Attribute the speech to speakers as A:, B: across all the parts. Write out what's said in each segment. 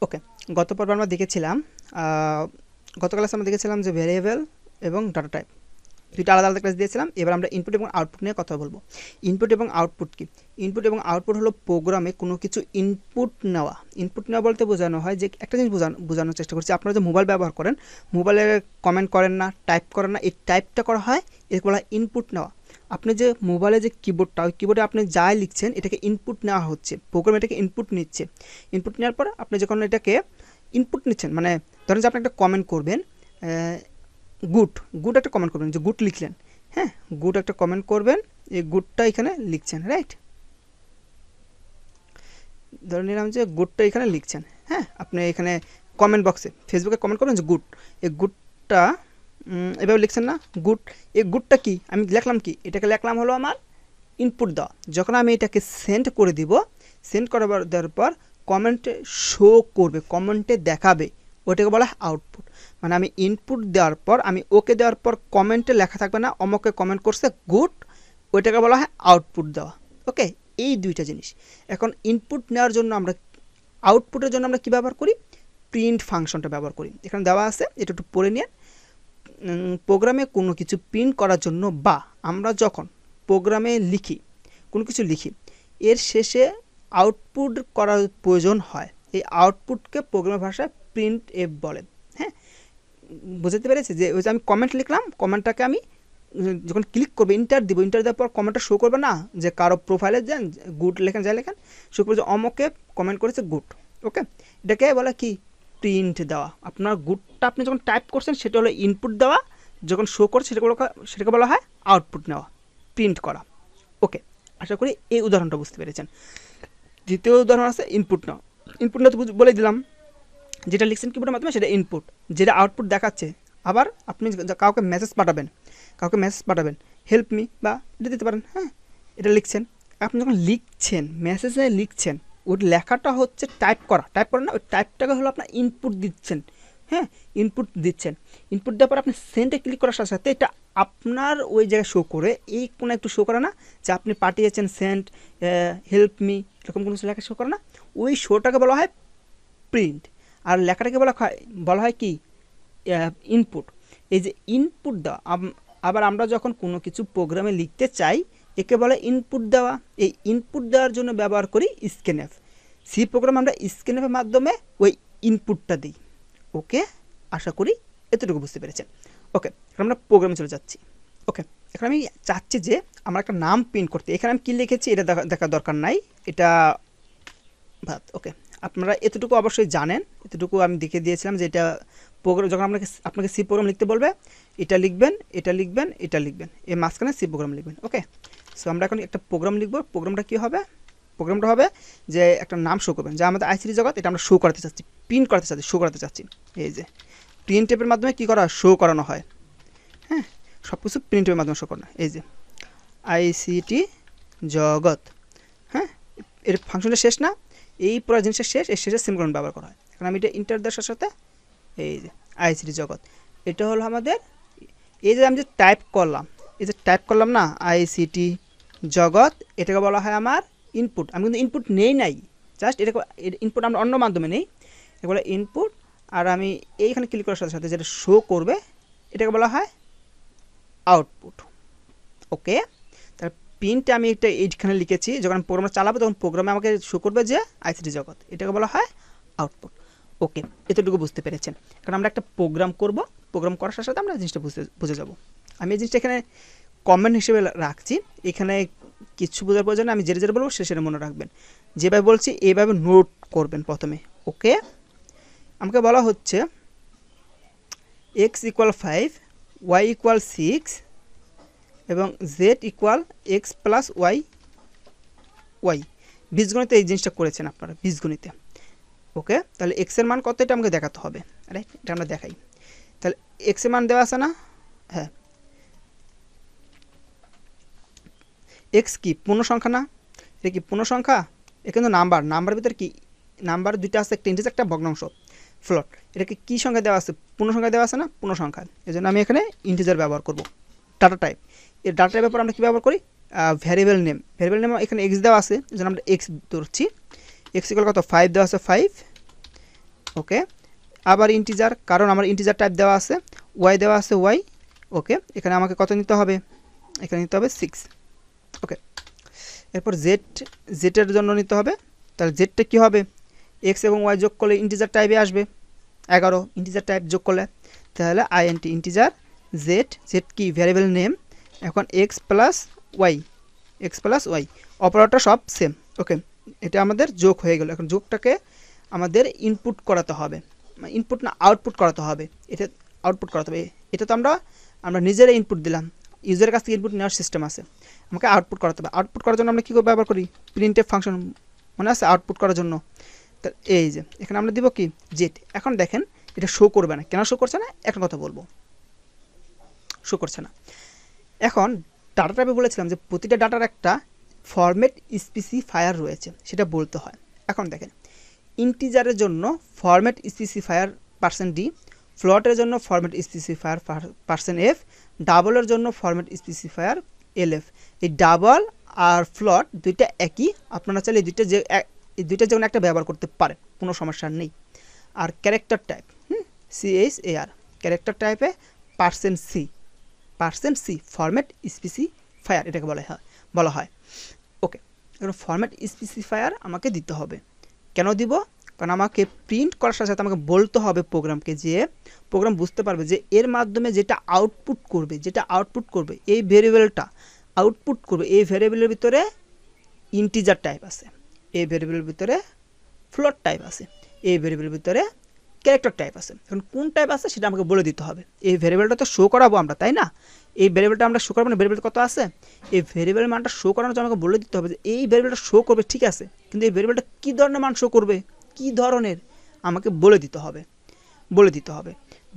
A: ওকে, গত পর্বে আমরা দেখেছিলাম গত ক্লাসে আমরা দেখেছিলাম যে ভেরিয়েবল এবং ডাটা টাইপ দুইটা আলাদা আলাদা ক্লাস দিয়েছিলাম। এবার আমরা ইনপুট এবং আউটপুট নিয়ে কথা বলবো। ইনপুট এবং আউটপুট কি? ইনপুট এবং আউটপুট হলো প্রোগ্রামে কোনো কিছু ইনপুট নেওয়া বলতে বোঝানো হয় যে একটা জিনিস বোঝানোর চেষ্টা করছি। আপনারা যে মোবাইল ব্যবহার করেন, মোবাইলে কমেন্ট করেন না, টাইপ করেন না, এই টাইপটা করা হয়, এরপর বলা হয় ইনপুট নেওয়া। আপনি যে মোবাইলে যে কিবোর্ডটা, ওই কিবোর্ডে আপনি যাই লিখছেন এটাকে ইনপুট নেওয়া হচ্ছে, প্রোগ্রাম এটাকে ইনপুট নিচ্ছে। ইনপুট নেওয়ার পর আপনি যখন এটাকে ইনপুট নিচ্ছেন, মানে ধরেন যে আপনি একটা কমেন্ট করবেন, গুড একটা কমেন্ট করবেন, যে গুড লিখলেন, হ্যাঁ, গুড একটা কমেন্ট করবেন, এই গুডটা এখানে লিখছেন, রাইট? ধরে নিলাম যে গুডটা এখানে লিখছেন, হ্যাঁ, আপনি এখানে কমেন্ট বক্সে ফেসবুকে কমেন্ট করবেন যে গুড, এই গুডটা এভাবে লিখছেন না, গুড। এই গুডটা কি আমি লিখলাম, কি এটাকে লিখলাম হলো আমার ইনপুট দেওয়া। যখন আমি এটাকে সেন্ড করে দিব, সেন্ড করাবার দেওয়ার পর কমেন্টে শো করবে, কমেন্টে দেখাবে, ওটাকে বলা হয় আউটপুট। মানে আমি ইনপুট দেওয়ার পর, আমি ওকে দেওয়ার পর কমেন্টে লেখা থাকবে না অমকে কমেন্ট করছে গুড, ওইটাকে বলা হয় আউটপুট দেওয়া। ওকে, এই দুইটা জিনিস। এখন ইনপুট নেওয়ার জন্য আমরা, আউটপুটের জন্য আমরা কী ব্যবহার করি? প্রিন্ট ফাংশনটা ব্যবহার করি। এখানে দেওয়া আছে, এটা একটু পড়ে নিয়ে। প্রোগ্রামে কোনো কিছু প্রিন্ট করার জন্য, বা আমরা যখন প্রোগ্রামে লিখি, কোনো কিছু লিখি, এর শেষে আউটপুট করার প্রয়োজন হয়, এই আউটপুটকে প্রোগ্রামের ভাষায় প্রিন্ট এফ বলে। হ্যাঁ, বুঝতে পেরেছি যে ওই যে আমি কমেন্ট লিখলাম, কমেন্টটাকে আমি যখন ক্লিক করবো, ইন্টার দিব, ইন্টার দেওয়ার পর কমেন্টটা শো করবে না, যে কারো প্রোফাইলে যান গুড লেখেন, যাই লেখেন, শো করবে যে অমকে কমেন্ট করেছে গুড। ওকে, এটাকে বলে কি? প্রিন্ট দেওয়া। আপনার গুডটা আপনি যখন টাইপ করছেন সেটা হলো ইনপুট দেওয়া, যখন শো করছে সেটাকে বলা হয় আউটপুট নেওয়া, প্রিন্ট করা। ওকে, আশা করি এই উদাহরণটা বুঝতে পেরেছেন। দ্বিতীয় উদাহরণ আছে ইনপুট নেওয়া। ইনপুট নেওয়া তো বলে দিলাম, যেটা লিখছেন কিবোর্ডের মাধ্যমে সেটা ইনপুট, যেটা আউটপুট দেখাচ্ছে। আবার আপনি কাউকে মেসেজ পাঠাবেন, হেল্প মি বা এটা দিতে পারেন, হ্যাঁ, এটা লিখছেন। আপনি যখন লিখছেন, মেসেজে লিখছেন, ওই লেখাটা হচ্ছে টাইপ করা না, ওই টাইপটাকে হলো আপনার ইনপুট দিচ্ছেন, হ্যাঁ, ইনপুট দেওয়ার পর আপনি সেন্ডে ক্লিক করার সাথে সাথে এটা আপনার ওই জায়গায় শো করে, এই কোনো একটু শো করে না যে আপনি পাঠিয়েছেন সেন্ড হেল্প মি, এরকম কোনো লেখা শো করে না, ওই শোটাকে বলা হয় প্রিন্ট। আর লেখাটাকে বলা হয় কি? ইনপুট। এই যে ইনপুট দেওয়া, আবার আমরা যখন কোনো কিছু প্রোগ্রামে লিখতে চাই, একে বলে ইনপুট দেওয়া। এই ইনপুট দেওয়ার জন্য ব্যবহার করি স্ক্যানএফ। সি প্রোগ্রাম আমরা স্ক্যানএফের মাধ্যমে ওই ইনপুটটা দিই। ওকে, আশা করি এতটুকু বুঝতে পেরেছেন। ওকে, এখন আমরা প্রোগ্রামে চলে যাচ্ছি। ওকে, এখন আমি চাচ্ছি যে আমার একটা নাম প্রিন্ট করতে। এখানে আমি কী লিখেছি এটা দেখার দরকার নাই, এটা ভাত। ওকে, আপনারা এতটুকু অবশ্যই জানেন, এতটুকু আমি দেখে দিয়েছিলাম যে এটা প্রোগ্রাম, যখন আপনাকে সি প্রোগ্রাম লিখতে বলবে, এটা লিখবেন, এই মাঝখানে সি প্রোগ্রাম লিখবেন। ওকে, সো আমরা এখন একটা প্রোগ্রাম লিখব। প্রোগ্রামটা কী হবে? প্রোগ্রামটা হবে যে একটা নাম শো করবেন, যা আমাদের আইসিটি জগৎ, এটা আমরা শো করাতে চাচ্ছি, প্রিন্ট করতে চাচ্ছি, শো করাতে চাচ্ছি। এই যে প্রিন্ট টেপের মাধ্যমে কী করা, শো করানো হয়, হ্যাঁ, সব কিছু প্রিন্ট টেপের মাধ্যমে শো করানো। এই যে আইসিটি জগৎ, হ্যাঁ, এর ফাংশনটা শেষ না, এই পুরো জিনিসটা শেষ, এর শেষে সেমিকোলন ব্যবহার করা হয়। এখন আমি এটা ইন্টার দেওয়ার সাথে এই যে আইসিটি জগৎ, এটা হলো আমাদের, এই যে আমি যে টাইপ করলাম না আইসিটি জগৎ, এটাকে বলা হয় আমার ইনপুট। আমি কিন্তু ইনপুট নাই, জাস্ট এটাকে ইনপুট আমরা অন্য মাধ্যমে নেই, এটা বলে ইনপুট। আর আমি এইখানে ক্লিক করার সাথে সাথে যেটা শো করবে, এটাকে বলা হয় আউটপুট। ওকে, প্রিন্টে আমি এটা এইখানে লিখেছি, যখন আমি প্রোগ্রামটা চালাবো তখন প্রোগ্রামে আমাকে শো করবে যে আইসিটি জগৎ, এটাকে বলা হয় আউটপুট। ওকে, এতটুকু বুঝতে পেরেছেন। কারণ আমরা একটা প্রোগ্রাম করব, প্রোগ্রাম করার সাথে সাথে আমরা জিনিসটা বুঝে যাব। আমি এই জিনিসটা এখানে কমেন্ট হিসেবে রাখছি, এখানে কিছু বোঝার প্রয়োজন, আমি যেটা বলবো সেটা মনে রাখবেন, যেভাবে বলছি এইভাবে নোট করবেন প্রথমে। ওকে, আমাকে বলা হচ্ছে x = 5, y = 6 এবং z = x + y। বীজগণিতে এই জিনিসটা করেছেন আপনারা, বীজগণিতে। ওকে, তাহলে x এর মান কত এটা আমাকে দেখাতে হবে, রাইট? এটা আমরা দেখাই। তাহলে x এর মান দেওয়া আছে না, হ্যাঁ, x কি পূর্ণ সংখ্যা না? এটা কি পূর্ণ সংখ্যা? এটা কিন্তু নাম্বার ভিতরে কি নাম্বার দুইটা আছে, একটা ইন্টিজার একটা ভগ্নাংশ, ফ্লোট। এটাকে কি সংখ্যা দেওয়া আছে? পূর্ণ সংখ্যা দেওয়া আছে না, পূর্ণ সংখ্যা। এই জন্য আমি এখানে ইন্টিজার ব্যবহার করব। ডাটা টাইপ, এই ডাটা টাইপের পর আমরা কী ব্যবহার করি? ভ্যারিয়েবল নেম এখানে x দেওয়া আছে, এই জন্য আমরা x ধরছি। x = কত? 5 দেওয়া আছে, 5 ওকে, আবার ইন্টিজার, কারণ আমার ইন্টিজার টাইপ দেওয়া আছে, ওয়াই দেওয়া আছে ওয়াই। ওকে, এখানে আমাকে কত নিতে হবে, এখানে নিতে হবে 6। ওকে, এরপর জেডের জন্য নিতে হবে, তাহলে জেডটা কী হবে, এক্স এবং ওয়াই যোগ করলে ইন্টিজার টাইপে আসবে 11, ইন্টিজার টাইপ যোগ করলে, তাহলে আইএনটি ইন্টিজার জেড কি ভ্যারিয়েবল নেম, এখন এক্স প্লাস ওয়াই অপারেটর সব সেম। ওকে, এটা আমাদের যোগ হয়ে গেল। এখন যোগটাকে আমাদের ইনপুট করাতে হবে, ইনপুট না আউটপুট করাতে হবে, এটা আউটপুট করাতে হবে। এটা তো আমরা নিজেরাই ইনপুট দিলাম, ইউজারের কাছ থেকে ইনপুট নেওয়ার সিস্টেম আছে, আমাকে আউটপুট করাতে হবে। আউটপুট করার জন্য আমরা কী করে ব্যবহার করি, প্রিন্টএফ ফাংশন মনে আছে আউটপুট করার জন্য। তা এই যে এখানে আমরা দিব কি জেড। এখন দেখেন এটা শো করবে না, কেন শো করছে না এখন কথা বলবো, শো করছে না। এখন ডাটা টাইপে বলেছিলাম যে প্রতিটা ডাটার একটা ফরম্যাট স্পেসিফায়ার রয়েছে, সেটা বলতে হয়। এখন দেখেন ইন্টিজারের জন্য ফরম্যাট স্পেসিফায়ার %d, ফ্লটের জন্য ফরম্যাট স্পেসিফায়ার %f, ডাবলের জন্য ফরম্যাট স্পেসিফায়ার lf। এই ডাবল আর ফ্লট দুইটা একই, আপনারা চাইলে এই দুইটা যেমন একটা ব্যবহার করতে পারেন, কোনো সমস্যা নেই। আর ক্যারেক্টার টাইপ CHAR, ক্যারেক্টার টাইপে %c ফরম্যাট স্পেসিফায়ার এটাকে বলা হয়। ওকে, এখন ফরম্যাট স্পেসিফায়ার আমাকে দিতে হবে, কেন দিব, কারণ আমাকে প্রিন্ট করার সাথে সাথে আমাকে বলতে হবে প্রোগ্রামকে, যে প্রোগ্রাম বুঝতে পারবে যে এর মাধ্যমে যেটা আউটপুট করবে এই ভেরিয়েবলটা আউটপুট করবে, এই ভেরিয়েবলের ভিতরে ইন্টিজার টাইপ আছে, এই ভেরিয়েবলের ভিতরে ফ্লোট টাইপ আছে, এই ভেরিয়েবলের ভিতরে ক্যারেক্টার টাইপ আছে। এখন কোন টাইপ আছে সেটা আমাকে বলে দিতে হবে। এই ভেরিয়েবলটা তো শো করাবো আমরা, তাই না, এই ভেরিয়েবলটা আমরা শো করবো না, ভেরিয়েবল কত আছে, এই ভেরিয়েবলের মানটা শো করানোর জন্য আমাকে বলে দিতে হবে যে এই ভেরিয়েবলটা শো করবে, ঠিক আছে, কিন্তু এই ভেরিয়েবলটা কী ধরনের মান শো করবে, কী ধরনের আমাকে বলে দিতে হবে।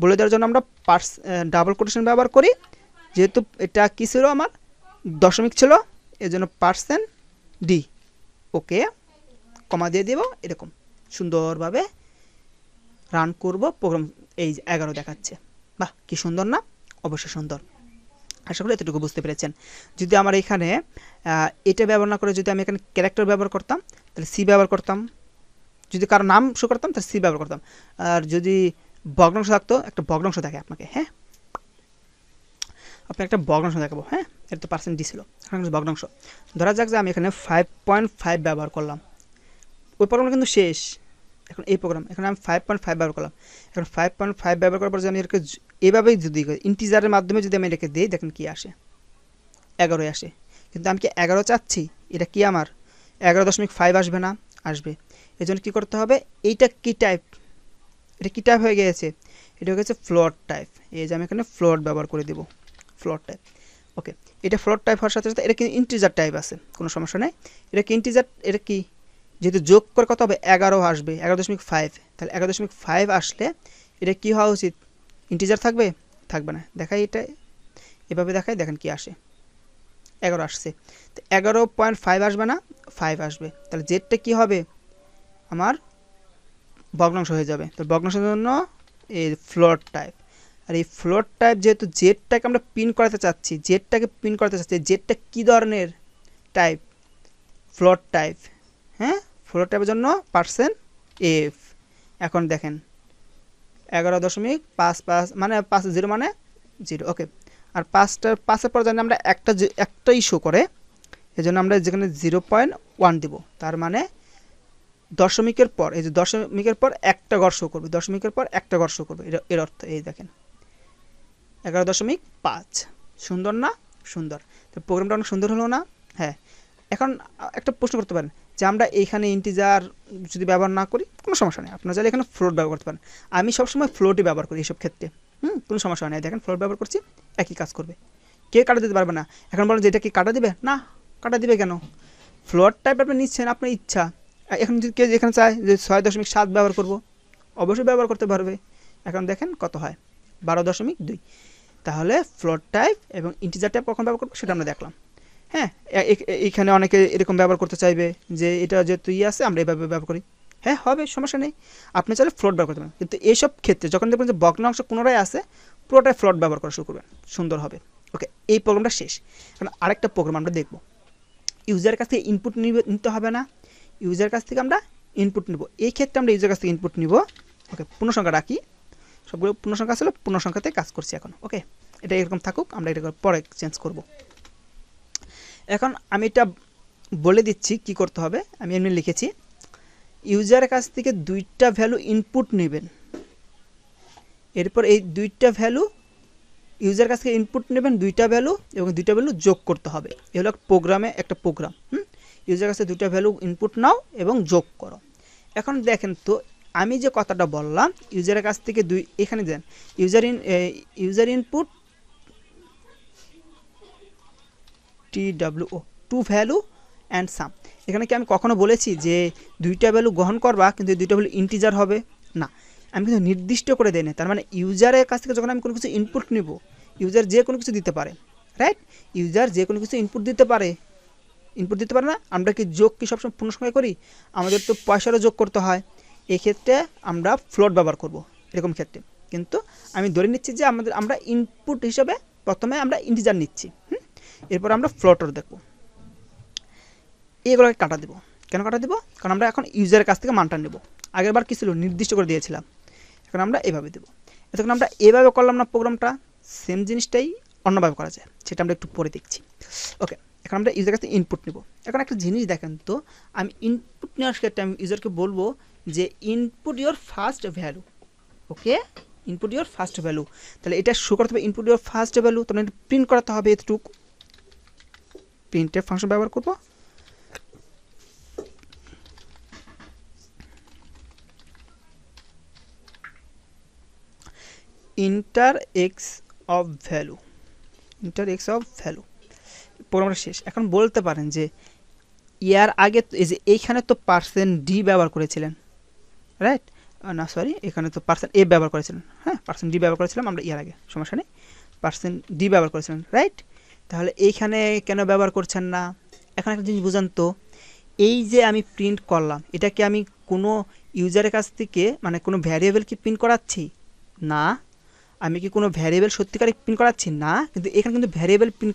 A: বলে দেওয়ার জন্য আমরা ডাবল কোটেশন ব্যবহার করি, যেহেতু এটা কী ছিল আমার দশমিক ছিল, এই জন্য %d। ওকে, কমা দিয়ে দেব, এরকম সুন্দরভাবে রান করব প্রোগ্রাম। এই 11 দেখাচ্ছে, বাহ কি সুন্দর না, অবশ্যই সুন্দর। আশা করি এতটুকু বুঝতে পেরেছেন। যদি আমার এখানে এটা ব্যবহার না করে যদি আমি এখানে ক্যারেক্টার ব্যবহার করতাম তাহলে সি ব্যবহার করতাম, যদি কারো নাম শো করতাম তাহলে সি ব্যবহার করতাম, আর যদি ভগ্নাংশ থাকতো, একটা ভগ্নাংশ দেখে আপনাকে, হ্যাঁ আপনি একটা ভগ্নাংশ দেখাবো, হ্যাঁ এটা তো %d ছিল, এখন ভগ্নাংশ ধরা যাক যে আমি এখানে 5.5 ব্যবহার করলাম, ওই প্রোগ্রামটা কিন্তু শেষ। এখন এই প্রোগ্রাম এখানে আমি 5.5 ব্যবহার করলাম, এখন 5.5 ব্যবহার করার পর যদি আমি এটাকে এভাবেই যদি ইন্টিজারের মাধ্যমে যদি আমি এটাকে দিই, দেখেন কি আসে, 11 আসে। কিন্তু আমি কি 11 চাচ্ছি, এটা কি আমার 11.5 আসবে না, আসবে। এই জন্য কী করতে হবে, এইটা কি টাইপ, এটা কী টাইপ হয়ে গিয়েছে, এটা হয়ে গেছে ফ্লোট টাইপ। এই যে আমি এখানে ফ্লোট ব্যবহার করে দেবো, ফ্লোট টাইপ। ওকে, এটা ফ্লোট টাইপ হওয়ার সাথে সাথে এটা কি ইন্টিজার টাইপ আছে, কোনো সমস্যা নেই। এটা কি ইন্টিজার, এটা কি যেহেতু যোগ করে কত হবে 11 আসবে, 11.5, তাহলে 11.5 আসলে এটা কি হওয়া উচিত, ইন্টিজার থাকবে না। দেখাই এটা এভাবে দেখাই, দেখেন কি আসে, 11 আসছে। তো 11.5 আসবে না, 5 আসবে, তাহলে জেডটা কি হবে আমার ভগ্নাংশ হয়ে যাবে। তো ভগ্নাংশের জন্য এই ফ্লোট টাইপ, আর এই ফ্লোট টাইপ যেহেতু জেডটাকে আমরা পিন করাতে চাচ্ছি, জেডটা কী ধরনের টাইপ, ফ্লোট টাইপ, হ্যাঁ ফ্লোট টাইপের জন্য %f। এখন দেখেন 11.55 মানে 0 মানে 0। ওকে, আর 5-এর পর জানি আমরা একটাই শো করে, এই জন্য আমরা যেখানে 0.1 দিব, তার মানে দশমিকের পর, এই যে দশমিকের পর একটা ঘর শো করবে, এর অর্থ এই দেখেন 11.5। সুন্দর না, সুন্দর। তো প্রোগ্রামটা অনেক সুন্দর হলো না, হ্যাঁ। এখন একটা প্রশ্ন করতে পারেন যে আমরা এইখানে ইন্টিজার যদি ব্যবহার না করি, কোনো সমস্যা নেই, আপনারা চাইলে এখানে ফ্লোট ব্যবহার করতে পারেন। আমি সবসময় ফ্লোটই ব্যবহার করি এইসব ক্ষেত্রে, কোনো সমস্যা নেই। দেখেন ফ্লোট ব্যবহার করছি, একই কাজ করবে, কে কাটা দিতে পারবে না। এখন বলেন যে এটা কি কাটা দিবে না, কাটা দিবে কেন, ফ্লোট টাইপ আপনি নিচ্ছেন, আপনার ইচ্ছা। এখন যদি কেউ এখানে চায় যে 6.7 ব্যবহার করব, অবশ্যই ব্যবহার করতে পারবে। এখন দেখেন কত হয় 12.2। তাহলে ফ্লোট টাইপ এবং ইন্টিজার টাইপ কখন ব্যবহার করবো সেটা আমরা দেখলাম, হ্যাঁ। এইখানে অনেকে এরকম ব্যবহার করতে চাইবে যে এটা যেহেতু আছে আমরা এভাবে ব্যবহার করি, হ্যাঁ হবে, সমস্যা নেই, আপনি চাইলে ফ্লোট ব্যবহার করতে পারেন। কিন্তু এইসব ক্ষেত্রে যখন দেখবেন যে ভগ্নাংশ পুনরায় আছে, পুরোটাই ফ্লোট ব্যবহার করা শুরু করবেন, সুন্দর হবে। ওকে, এই প্রোগ্রামটা শেষ। এখন আরেকটা প্রোগ্রাম আমরা দেখব, ইউজারের কাছ থেকে ইনপুট নিতে হবে না, ইউজার কাছ থেকে আমরা ইনপুট নিব। এই ক্ষেত্রে আমরা ইউজার কাছ থেকে ইনপুট নিব, ওকে, পূর্ণ সংখ্যা রাখি, সবগুলো পূর্ণ সংখ্যা আসলে পূর্ণ সংখ্যাতে কাজ করছি এখন। ওকে, এটা এরকম থাকুক, আমরা এটা পরে চেঞ্জ করব। এখন আমি এটা বলে দিচ্ছি কি করতে হবে। আমি এমনি লিখেছি, ইউজারের কাছ থেকে 2টা ভ্যালু ইনপুট নেবেন, এরপর এই 2টা ভ্যালু ইউজার কাছ থেকে ইনপুট নেবেন 2টা ভ্যালু, এবং 2টা ভ্যালু যোগ করতে হবে। এ হলো প্রোগ্রামে একটা প্রোগ্রাম। ইউজার কাছে 2টা ভ্যালু ইনপুট নাও এবং যোগ করো। এখন দেখেন তো আমি যে কথাটা বললাম, ইউজারের কাছ থেকে এখানে then user input TWO, two value and sum. এখানে কি আমি কখনো বলেছি যে 2টা ভ্যালু গ্রহণ করবা কিন্তু 2টা ভ্যালু ইন্টিজার হবে? না, আমি কিন্তু নির্দিষ্ট করে দেই না। তার মানে ইউজারের কাছ থেকে যখন আমি কোনো কিছু ইনপুট নিব, ইউজার যে কোনো কিছু দিতে পারে, রাইট? ইউজার যে কোনো কিছু ইনপুট দিতে পারে না? আমরা কি যোগ কি সবসময় পূর্ণ সংখ্যায় করি? আমাদের তো পয়সারও যোগ করতে হয়, এক্ষেত্রে আমরা ফ্লোট ব্যবহার করব এরকম ক্ষেত্রে। কিন্তু আমি ধরে নিচ্ছি যে আমরা ইনপুট হিসেবে প্রথমে আমরা ইন্টিজার নিচ্ছি, এরপর আমরা ফ্লোটর দেখব। এগুলোকে কাটা দেবো। কেন কাটা দেবো? কারণ আমরা এখন ইউজারের কাছ থেকে মানটা নেব। আগেরবার কী ছিল, নির্দিষ্ট করে দিয়েছিলাম, এখন আমরা এভাবে দেবো। এতক্ষণ আমরা এভাবে করলাম না প্রোগ্রামটা, সেম জিনিসটাই অন্যভাবে করা যায়, সেটা আমরা একটু পরে দেখছি। ওকে, এখন আমরা ইউজারের কাছ থেকে ইনপুট নেব। এখন একটা জিনিস দেখেন তো, আমি ইনপুট নেওয়ার ক্ষেত্রে আমি ইউজারকে বলবো যে input your first value. Okay, input your first value, তাহলে এটা শো করতে হবে ইনপুট ইওর ফার্স্ট ভ্যালু, তাহলে এটা প্রিন্ট করাতে হবে এতটুকু। প্রিন্টের ফাংশন ব্যবহার করব। ইন্টার এক্স অফ ভ্যালু, প্রোগ্রামটা শেষ। এখন বলতে পারেন যে ইয়ার আগে এই যে এইখানে তো %d ব্যবহার করেছিলেন, রাইট? না সরি, এখানে তো %a ব্যবহার করেছিলেন। হ্যাঁ, %d ব্যবহার করেছিলাম আমরা ইয়ার আগে, সমস্যা নেই। %d ব্যবহার করেছিলেন, রাইট? তাহলে এইখানে কেন ব্যবহার করছেন না? এখন একটা জিনিস বুঝান তো, এই যে আমি প্রিন্ট করলাম, এটা কি আমি কোনো ইউজারের কাছ থেকে মানে কোনো ভ্যারিয়েবল কি প্রিন্ট করাচ্ছি? না। আমি কি কোনো ভ্যারিয়েবল সত্যিকারে প্রিন্ট করাচ্ছি? না। কিন্তু এখানে কিন্তু ভ্যারিয়েবল প্রিন্ট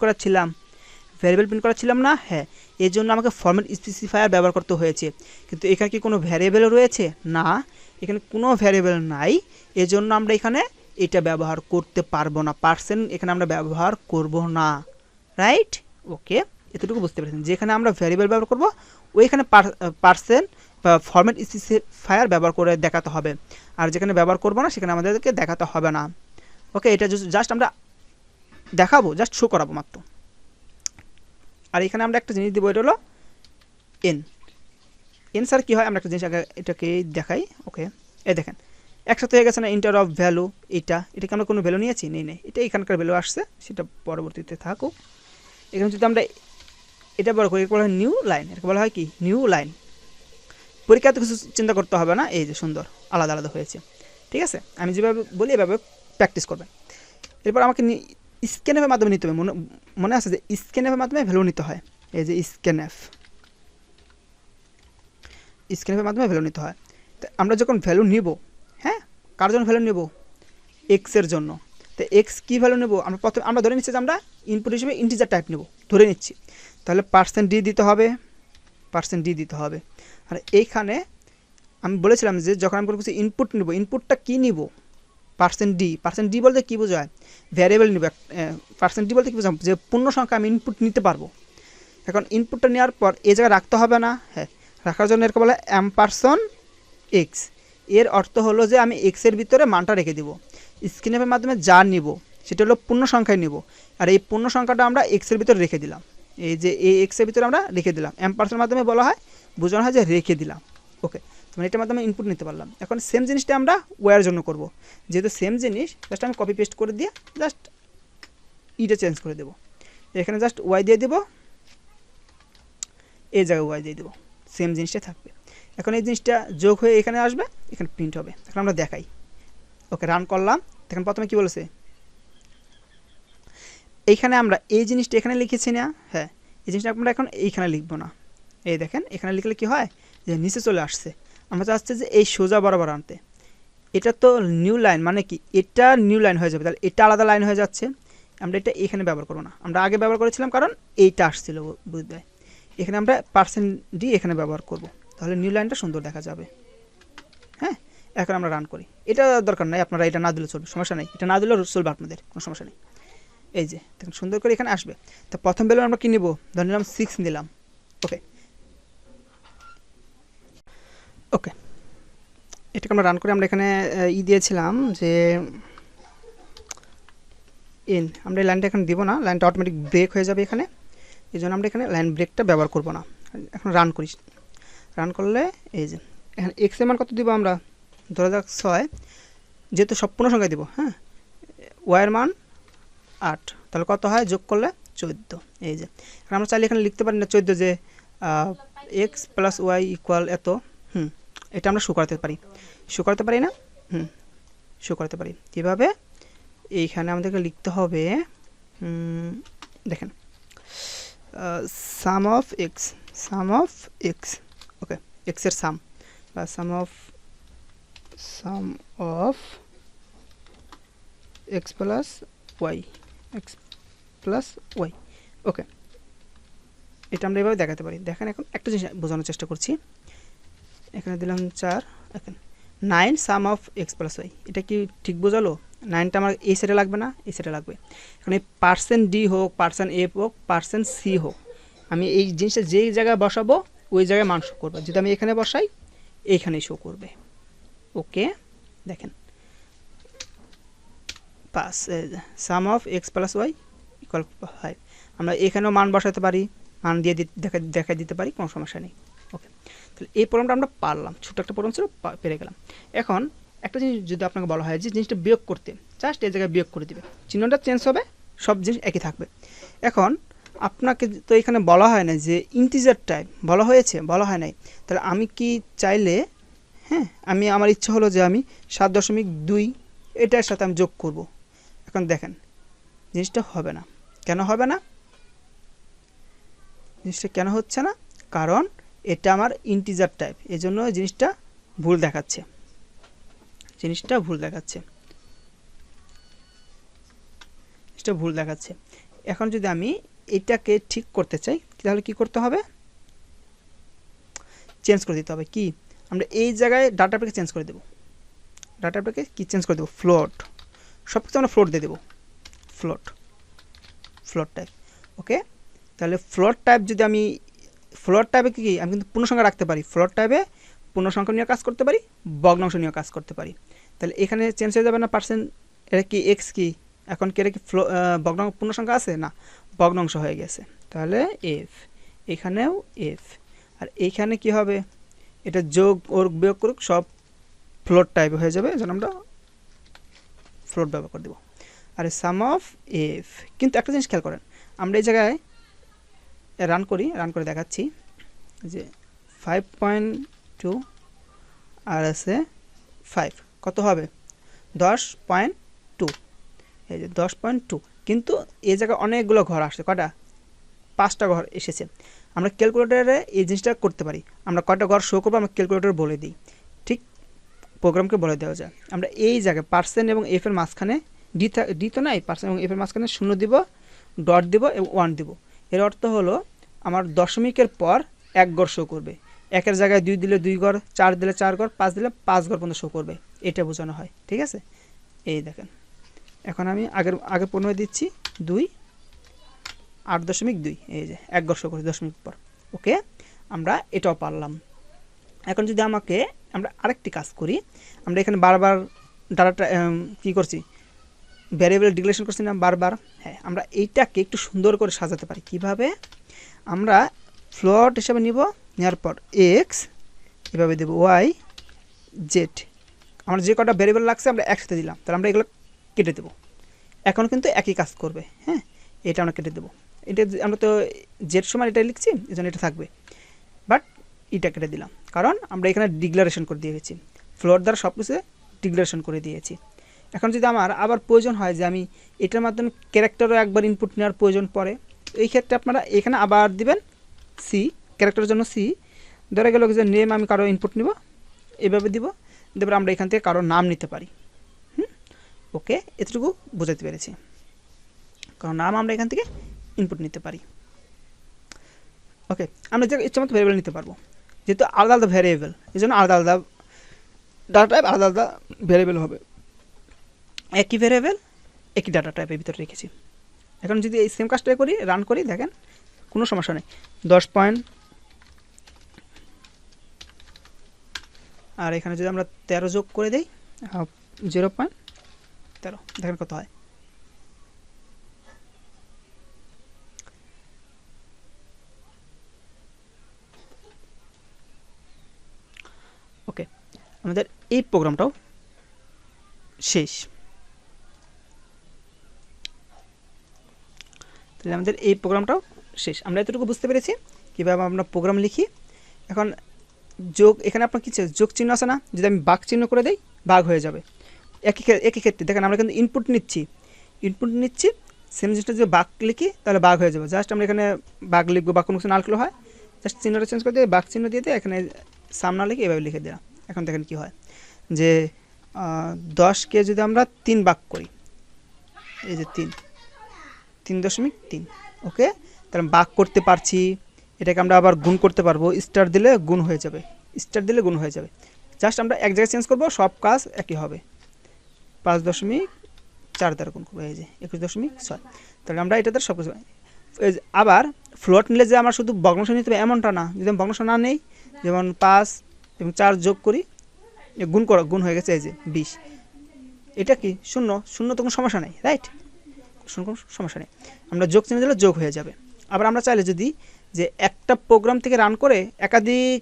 A: করাচ্ছিলাম না। হ্যাঁ, এর জন্য আমাকে ফরম্যাট স্পেসিফায়ার ব্যবহার করতে হয়েছে। কিন্তু এখানে কি কোনো ভ্যারিয়েবল রয়েছে? না, এখানে কোনো ভ্যারিয়েবল নাই। এজন্য আমরা এখানে এটা ব্যবহার করতে পারবো না, এখানে আমরা ব্যবহার করব না, রাইট? ওকে, এতটুকু বুঝতে পেরেছেন। যেখানে আমরা ভ্যারিয়েবল ব্যবহার করব ওইখানে বা ফরম্যাট স্পেসিফায়ার ব্যবহার করে দেখাতে হবে, আর যেখানে ব্যবহার করব না সেখানে আমাদেরকে দেখাতে হবে না। ওকে, এটা জাস্ট আমরা দেখাবো, জাস্ট শো করাবো মাত্র। আর এখানে আমরা একটা জিনিস দেবো, এটা হলো এন স্যার কী হয়, আমরা একটা জিনিস আগে এটাকে দেখাই। ওকে, এই দেখেন একসাথে হয়ে গেছে না, ইন্টার অফ ভ্যালু। এটাকে আমরা কোনো ভ্যালু নিয়েছি? নেই, এটা এখানকার ভ্যালু আসছে, সেটা পরবর্তীতে থাকুক। এখানে যদি আমরা এটা বড় করি, এরপর হয় নিউ লাইন, এটাকে বলা হয় কি নিউ লাইন। পরীক্ষাতে কিছু চিন্তা করতে হবে না, এই যে সুন্দর আলাদা আলাদা হয়েছে, ঠিক আছে? আমি যেভাবে বলি এভাবে প্র্যাকটিস করবেন। এরপর আমাকে স্ক্যানএফের মাধ্যমে নিতে হবে। মনে আছে যে স্ক্যানএফের মাধ্যমে ভ্যালু নিতে হয়, এই যে স্ক্যানএফের মাধ্যমে ভ্যালু নিতে হয়। তো আমরা যখন ভ্যালু নিব, হ্যাঁ, কার জন্য ভ্যালু নেব? এক্সের জন্য। তো এক্স কী ভ্যালু নেব? আমরা ধরে নিচ্ছি যে আমরা ইনপুট হিসেবে ইন্টিজার টাইপ নেব, ধরে নিচ্ছি। তাহলে %d দিতে হবে। আর এইখানে আমি বলেছিলাম যে যখন আমি কোনো কিছু ইনপুট নেব, ইনপুটটা কী নিব? %d বলতে কী বোঝায়? ভ্যারিয়েবল নিব। %d বলতে কী বোঝায়? যে পূর্ণ সংখ্যা আমি ইনপুট নিতে পারবো। এখন ইনপুটটা নেওয়ার পর এই জায়গায় রাখতে হবে না? হ্যাঁ, রাখার জন্য এরকম বলে $x। এর অর্থ হলো যে আমি এক্সের ভিতরে মানটা রেখে দিব। স্ক্যানএফের মাধ্যমে যা নিব সেটা হলো পূর্ণ সংখ্যায় নিব, আর এই পূর্ণ সংখ্যাটা আমরা এক্সের ভিতরে রেখে দিলাম। এই যে এই এক্সের ভিতরে আমরা রেখে দিলাম, %এর মাধ্যমে বলা হয়, বোঝানো হয় যে রেখে দিলাম। ওকে, মানে এটার মাধ্যমে ইনপুট নিতে পারলাম। এখন সেম জিনিসটা আমরা ওয়ার জন্য করব। যেহেতু সেম জিনিস, জাস্ট আমি কপি পেস্ট করে দিয়ে জাস্ট ইটা চেঞ্জ করে দেবো। এখানে জাস্ট ওয়াই দিয়ে দেবো, এই জায়গায় ওয়াই দিয়ে দেবো, সেম জিনিসটা থাকবে। এখন এই জিনিসটা যোগ হয়ে এখানে আসবে, এখানে প্রিন্ট হবে। এখন আমরা দেখাই। ওকে, রান করলাম। দেখেন প্রথমে কি বলেছে, এইখানে আমরা এই জিনিসটা এখানে লিখেছি না? হ্যাঁ, এই জিনিসটা আমরা এখন এইখানে লিখবো না। এই দেখেন এখানে লিখলে কি হয়, যে নিচে চলে আসছে। আমরা চাচ্ছি যে এই সোজা বরাবর আনতে। এটা তো নিউ লাইন, মানে কি এটা নিউ লাইন হয়ে যাবে, তাহলে এটা আলাদা লাইন হয়ে যাচ্ছে। আমরা এটা এখানে ব্যবহার করবো না, আমরা আগে ব্যবহার করেছিলাম কারণ এইটা আসছিল বুঝতে। এখানে আমরা %d এখানে ব্যবহার করব, তাহলে নিউ লাইনটা সুন্দর দেখা যাবে। হ্যাঁ, এখন আমরা রান করি। এটা দরকার নাই, আপনারা এটা না দিলে চলবে, সমস্যা নেই, এটা না দিলেও চলবে আপনাদের, কোনো সমস্যা নেই। এই যে দেখুন সুন্দর করে এখানে আসবে। তো প্রথম ভ্যালু আমরা কী নেব, ধরে নিলাম 6 নিলাম। ওকে ওকে, এটাকে আমরা রান করে আমরা এখানে দিয়েছিলাম যে আমরা এই লাইনটা এখন দিব না, লাইনটা অটোমেটিক ব্রেক হয়ে যাবে এখানে, এই জন্য আমরা এখানে লাইন ব্রেকটা ব্যবহার করব না। এখন রান করি, রান করলে এই যে এখানে এক্স এর মান কত দিব আমরা, ধরা যাক 6, যেহেতু সব পূর্ণ সংখ্যায় দিব। হ্যাঁ, ওয়াইয়ের মান 8, তাহলে কত হয়, যোগ করলে 14। এই যে এখন আমরা চাইলে এখানে লিখতে পারি না 14 যে এক্স প্লাস ওয়াই ইকুয়াল এত। এটা আমরা শো করতে পারি, শো করতে পারি না, শো করতে পারি। কীভাবে, এইখানে আমাদেরকে লিখতে হবে, দেখেন sum of x, sum of x, okay, এক্সের সাম বা sum of x plus y, x plus y. Okay, এটা আমরা এভাবে দেখাতে পারি। দেখেন এখন একটা জিনিস বোঝানোর চেষ্টা করছি, এখানে দিলাম 4, এখন 9 সাম অফ এক্স প্লাস ওয়াই, এটা কি ঠিক বোঝালো? 9টা আমার এই সাইডে লাগবে না, এই সাইডে লাগবে। এখন এই পার্সেন্ট ডি হোক, পার্সেন্ট এফ হোক, পার্সেন্ট সি হোক, আমি এই জিনিসটা যেই জায়গায় বসাবো ওই জায়গায় মান শো করবে। যদি আমি এখানে বসাই এইখানেই শো করবে। ওকে, দেখেন pass sum of x plus y equal 5, আমরা এখানেও মান বসাতে পারি, মান দিয়ে দেখা দিতে পারি, কোনো সমস্যা নেই। ওকে, তাহলে এই প্রোগ্রামটা আমরা পারলাম, ছোটো একটা প্রোগ্রাম ছিল, পেরে গেলাম। এখন একটা জিনিস যদি আপনাকে বলা হয় যে জিনিসটা বিয়োগ করতে, জাস্ট এই জায়গায় বিয়োগ করে দিবে, চিহ্নটা চেঞ্জ হবে, সব জিনিস একই থাকবে। এখন আপনাকে তো এখানে বলা হয় না যে ইন্টিজার টাইপ, বলা হয়েছে, বলা হয় নাই। তাহলে আমি কি চাইলে, হ্যাঁ, আমি আমার ইচ্ছা হলো যে আমি 7.2 এটার সাথে আমি যোগ করব। এখন দেখেন জিনিসটা হবে না, কেন হবে না, জিনিসটা কেন হচ্ছে না, কারণ এটা আমার ইন্টিজার টাইপ, এজন্য জিনিসটা ভুল দেখাচ্ছে, জিনিসটা ভুল দেখাচ্ছে, জিনিসটা ভুল দেখাচ্ছে। এখন যদি আমি এটাকে ঠিক করতে চাই তাহলে কি করতে হবে, চেঞ্জ করে দিতে হবে। কি, আমরা এই জায়গায় ডাটা টাইপকে চেঞ্জ করে দেব, ডাটা টাইপকে কি চেঞ্জ করে দেবো, ফ্লোট, সব কিছু আমরা ফ্লোট দিয়ে দেবো, ফ্লোট, ফ্লোট টাইপ। ওকে, তাহলে ফ্লোট টাইপ যদি আমি, ফ্লোট টাইপে কি আমি কিন্তু পূর্ণসংখ্যা রাখতে পারি, ফ্লোট টাইপে পূর্ণসংখ্যা নিয়ে কাজ করতে পারি, ভগ্নাংশ নিয়ে কাজ করতে পারি। তাহলে এখানে চেঞ্জ হয়ে যাবে না পার্সেন্ট, এটা কি এক্স কি, এখন কি এটা কি ভগ্নাংশ পূর্ণসংখ্যা আছে না, ভগ্নাংশ হয়ে গেছে, তাহলে এফ, এখানেও এফ, আর এইখানে কি হবে, এটা যোগ ওর বিয়োগ করুক সব ফ্লোট টাইপ হয়ে যাবে, যেন আমরা ফ্লোট ব্যবহার করে দেবো। আর সাম অফ এফ, কিন্তু একটা জিনিস খেয়াল করেন, আমরা এই জায়গায় রান করি, রান করে দেখাচ্ছি যে 5.2 আর আছে 5, কত হবে 10.2, এই যে 10.2, কিন্তু এই জায়গায় অনেকগুলো ঘর আসছে, কটা, 5টা ঘর এসেছে। আমরা ক্যালকুলেটারে এই জিনিসটা করতে পারি, আমরা কয়টা ঘর শো করবো আমরা ক্যালকুলেটার বলে দিই, ঠিক প্রোগ্রামকে বলে দেওয়া যায়। আমরা এই জায়গায় পার্সেন্ট এবং এফ এর মাঝখানে ডি তো নাই, পার্সেন্ট এবং এফ এর মাঝখানে 0 দিব, ডট দিব এবং 1 দিব। এর অর্থ হলো আমার দশমিকের পর 1 ঘর শো করবে, 1-এর জায়গায় 2 দিলে 2 ঘর, 4 দিলে 4 ঘর, 5 দিলে 5 ঘর পর্যন্ত শো করবে, এটা বোঝানো হয়। ঠিক আছে, এই দেখেন এখন আমি আগের পুনরায় দিচ্ছি 2 8.2, এই যে 1 ঘর শো করছে দশমিক পর। ওকে, আমরা এটাও পারলাম। এখন যদি আমরা আরেকটি কাজ করি, আমরা এখানে বারবার ডাটাটা কী করছি, ভ্যারিয়েবল ডিক্লারেশন করছি না বারবার। হ্যাঁ, আমরা এইটাকে একটু সুন্দর করে সাজাতে পারি। কিভাবে, আমরা ফ্লোট হিসাবে নিব, নেওয়ার পর এক্স এভাবে দেবো, ওয়াই জেড, আমরা যে কটা ভ্যারিয়েবল লাগছে আমরা একসাথে দিলাম, তাহলে আমরা এগুলো কেটে দেবো, এখন কিন্তু একই কাজ করবে। হ্যাঁ, এটা আমরা কেটে দেবো, এটা আমরা তো জেড সমান এটা লিখছি, এই জন্য এটা থাকবে, বাট এটা কেটে দিলাম, কারণ আমরা এখানে ডিক্লারেশন করে দিয়েছি, ফ্লোট দ্বারা সব কিছু ডিক্লারেশন করে দিয়েছি। এখন যদি আমার আবার প্রয়োজন হয় যে আমি এটার মাধ্যমে ক্যারেক্টারও একবার ইনপুট নেওয়ার প্রয়োজন পড়ে, এই ক্ষেত্রে আপনারা এখানে আবার দিবেন সি, ক্যারেক্টারের জন্য সি, ধরে গেল যে নেম আমি কারো ইনপুট নিব, এভাবে দিব, তারপরে আমরা এখান থেকে কারো নাম নিতে পারি। ওকে, এতটুকু বোঝাতে পেরেছি, কারণ নাম আমরা এখান থেকে ইনপুট নিতে পারি। ওকে, আমরা যে ইচ্ছা মতো ভ্যারিয়েবল নিতে পারবো, যেহেতু আলাদা আলাদা ভ্যারিয়েবল, এই জন্য আলাদা আলাদা ডাটা টাইপ আলাদা আলাদা ভ্যারিয়েবল হবে, একই ভ্যারিয়েবল একই ডাটা টাইপের ভিতরে রেখেছি। এখন যদি এই সেম কাজটাই করি, রান করি, দেখেন কোনো সমস্যা নেই। 10 পয়েন্ট, আর এখানে যদি আমরা 13 যোগ করে দিই 0.13, দেখেন কত হয়। ওকে, আমাদের এই প্রোগ্রামটাও শেষ। তাহলে আমাদের এই প্রোগ্রামটাও শেষ। আমরা এতটুকু বুঝতে পেরেছি কীভাবে আমরা প্রোগ্রাম লিখি। এখন যোগ, এখানে আপনার কিছু যোগ চিহ্ন আছে না, যদি আমি বাঘ চিহ্ন করে দিই বাঘ হয়ে যাবে। একই ক্ষেত্রে দেখেন আমরা কিন্তু ইনপুট নিচ্ছি সেম জিনিসটা যদি বাঘ লিখি তাহলে বাঘ হয়ে যাবে। জাস্ট আমরা এখানে বাঘ লিখবো বা কোনো কিছু না লিখলেও হয়, জাস্ট চিহ্নটা চেঞ্জ করে দিয়ে বাঘ চিহ্ন দিয়ে দিয়ে এখানে সামনা লিখে এভাবে লিখে দিলাম। এখন দেখেন কি হয়, যে 10কে যদি আমরা 3 ভাগ করি, এই যে 3.3, ওকে, তাহলে ভাগ করতে পারছি। এটাকে আমরা আবার গুণ করতে পারবো, স্টার দিলে গুণ হয়ে যাবে, জাস্ট আমরা এক জায়গায় চেঞ্জ করবো, সব কাজ একই হবে। 5.4 দ্বারা গুণ করবো, এই যে 21.6। তাহলে আমরা এটাতে সব কিছু। আবার ফ্লোট নিলে যে আমরা শুধু ভগ্নাংশ নিতে হবে এমনটা না, যদি আমি ভগ্নাংশ না নেই, যেমন 5 এবং 4 যোগ করি, গুণ হয়ে গেছে, এই যে 20। এটা কি শূন্য তো কোনো সমস্যা নেই, রাইট, কোনো সমস্যা নেই। আমরা যোগ চিহ্ন দিলে যোগ হয়ে যাবে। আবার আমরা চাইলে যদি যে একটা প্রোগ্রাম থেকে রান করে একাধিক,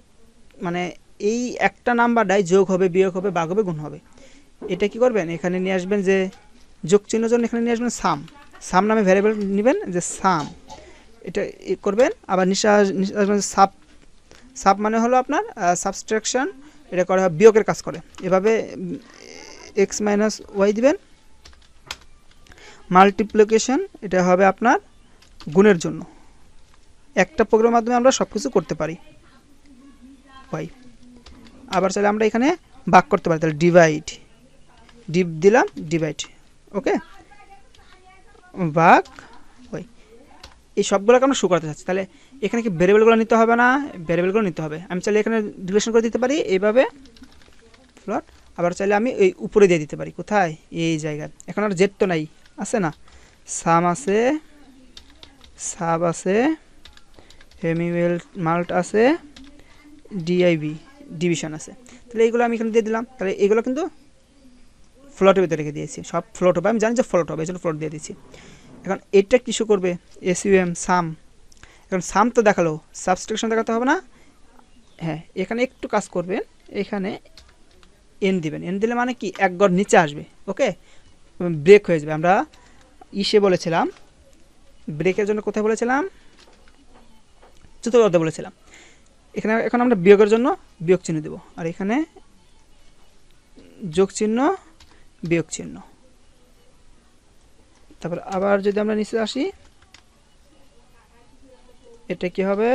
A: মানে এই একটা নাম্বারটাই যোগ হবে, বিয়োগ হবে, ভাগ হবে, গুণ হবে, এটা কি করবেন, এখানে নিয়ে আসবেন যে যোগ চিহ্ন জন্য এখানে নিয়ে আসবেন সাম নামে ভ্যারিয়েবল নেবেন, যে সাম, এটা করবেন। আবার নিচে আসবেন সাব মানে হলো আপনার সাবস্ট্রাকশন, এটা করা হয় বিয়োগের কাজ করে। এভাবে x মাইনাস ওয়াই দিবেন। মাল্টিপ্লিকেশন, এটা হবে আপনার গুণের জন্য। একটা প্রোগ্রামের মাধ্যমে আমরা সব কিছু করতে পারি। ওয়াই, আবার চাইলে আমরা এখানে ভাগ করতে পারি, তাহলে ডিভাইড, ওকে, ভাগ ওয়াই। এই সবগুলোকে আমরা শো করতে চাচ্ছি, তাহলে এখানে কি ভ্যারিয়েবলগুলো নিতে হবে না, ভ্যারিয়েবলগুলো নিতে হবে। আমি চাইলে এখানে রিলেশন করে দিতে পারি এইভাবে ফ্লট, আবার চাইলে আমি এই উপরে দিয়ে দিতে পারি, কোথায়, এই জায়গায়। এখন আর জেড তো নাই, আছে না, সাম আছে, সাব আছে, হেমিওয়েল মাল্ট আছে, ডিভিশন আছে। তাহলে এইগুলো আমি এখানে দিয়ে দিলাম। তাহলে এইগুলো কিন্তু ফ্লটের ভিতরে রেখে দিয়েছি, সব ফ্লট হবে, আমি জানি যে ফ্লট হবে, এই জন্য ফ্লট দিয়ে দিয়েছি। এখন এটা কিছু করবে, এসইউএম সাম। এখন সাম তো দেখালো, সাবস্ট্রাকশন দেখাতে হবে না। হ্যাঁ, এখানে একটু কাজ করবেন, এখানে এন দিবেন, এন দিলে মানে কি এক গড় নিচে আসবে, ওকে, ব্রেক হয়ে যাবে। আমরা বলেছিলাম ব্রেকের জন্য, কোথায় বলেছিলাম, চতুর্থ বলেছিলাম। এখানে এখন আমরা বিয়োগের জন্য বিয়োগ চিহ্ন দেব, আর এখানে যোগ চিহ্ন, বিয়োগ চিহ্ন। তারপর আবার যদি আমরা নিচে আসি, এটা কি হবে,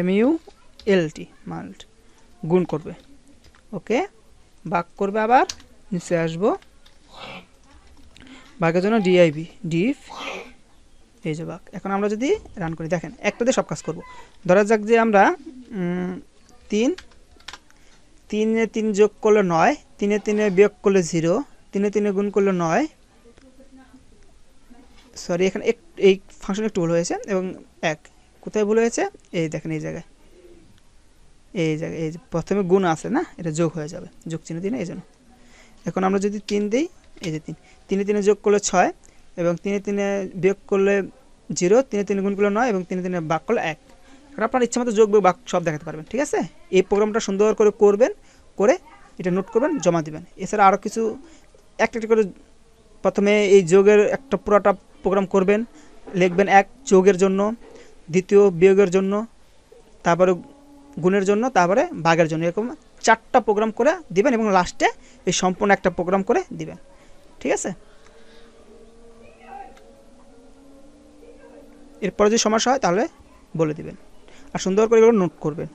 A: MULT মাল্ট, গুণ করবে, ওকে, ভাগ করবে। আবার নিচে আসবো, ভাগের জন্য ডিভ, এই যে ভাগ। এখন আমরা যদি রান করি, দেখেন একটা দিয়ে সব কাজ করব। ধরা যাক যে আমরা 3 যোগ করলে 9, 3 বিয়োগ করলে 0, 3 গুণ করলে 9, সরি এখানে এই ফাংশন একটু ভুল হয়েছে, এবং 1 কোথায় ভুল হয়েছে, এই দেখেন এই জায়গায়, এই যে প্রথমে গুণ আছে না, এটা যোগ হয়ে যাবে, যোগ চিহ্ন দিই না, এই জন্য। এখন আমরা যদি 3 দিই, এই যে 3 যোগ করলে 6, এবং 3 বিয়োগ করলে 0, 3 গুণ করলে 9, এবং 3 ভাগ করলে 1। এখন আপনার ইচ্ছা মতো যোগ বিয়োগ ভাগ সব দেখাতে পারবেন, ঠিক আছে। এই প্রোগ্রামটা সুন্দর করে করবেন, করে এটা নোট করবেন, জমা দিবেন। এছাড়া আরও কিছু একটা করে, প্রথমে এই যোগের একটা পুরোটা প্রোগ্রাম করবেন, লিখবেন 1 যোগের জন্য, দ্বিতীয় বিয়োগের জন্য, তারপরে গুণের জন্য, তারপরে ভাগের জন্য, এরকম 4টা প্রোগ্রাম করে দিবেন, এবং লাস্টে এই সম্পূর্ণ একটা প্রোগ্রাম করে দিবেন, ঠিক আছে। এরপরে যদি সমস্যা হয় তাহলে বলে দিবেন, আর সুন্দর করে এগুলো নোট করবেন।